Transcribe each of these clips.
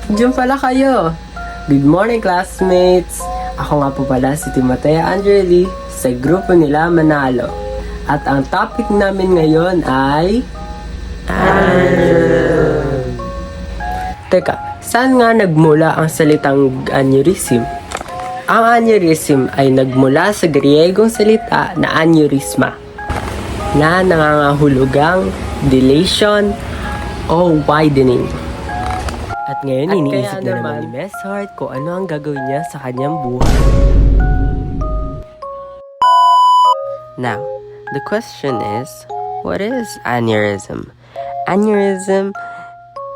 Diyan pala kayo. Good morning, classmates! Ako nga po pala si Timothea Angeli sa grupo nila Manalo. At ang topic namin ngayon ay... Teka, saan nga nagmula ang salitang aneurysm? Ang aneurysm ay nagmula sa Griegong salita na aneurysma, na nangangahulugang dilation o widening. At ngayon, iniisip na naman ni Miss Hart kung ano ang gagawin niya sa kanyang buhay. Now, the question is, what is aneurysm? Aneurysm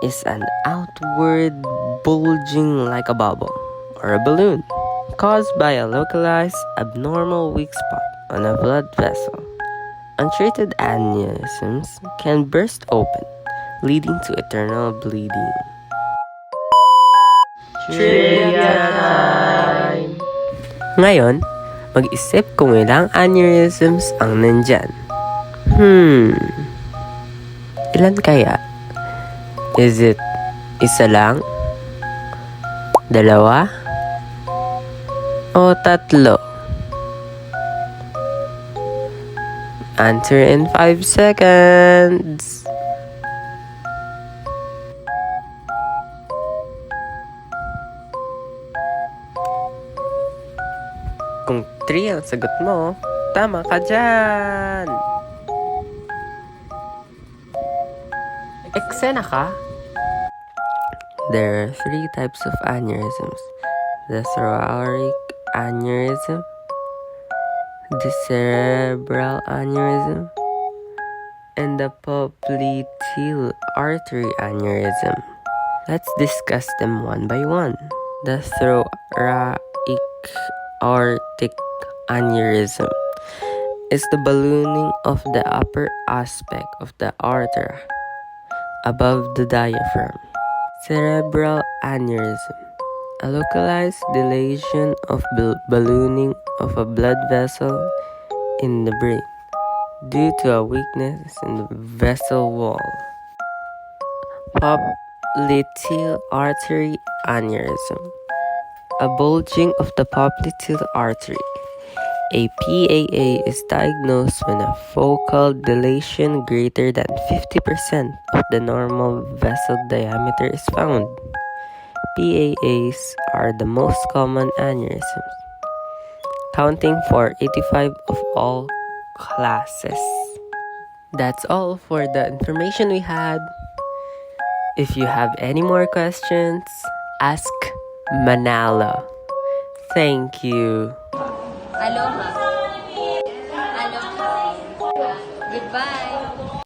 is an outward bulging like a bubble or a balloon caused by a localized abnormal weak spot on a blood vessel. Untreated aneurysms can burst open, leading to eternal bleeding. Trivia time! Ngayon, mag-isip kung ilang aneurysms ang nandyan. Ilan kaya? Is it isa lang? Dalawa? O tatlo? Answer in 5 seconds. Kung 3 ang sagot mo, tama ka dyan! Eksena ka? There are 3 types of aneurysms. The thoracic aneurysm, the cerebral aneurysm, and the popliteal artery aneurysm. Let's discuss them one by one. The thoracic aortic aneurysm is the ballooning of the upper aspect of the aorta above the diaphragm. Cerebral aneurysm, a localized dilation of ballooning of a blood vessel in the brain due to a weakness in the vessel wall. Popliteal artery aneurysm, a bulging of the popliteal artery. A PAA is diagnosed when a focal dilation greater than 50% of the normal vessel diameter is found. PAAs are the most common aneurysms, counting for 85% of all classes. That's all for the information we had. If you have any more questions, ask Manalo. Thank you. Aloha. Aloha. Goodbye.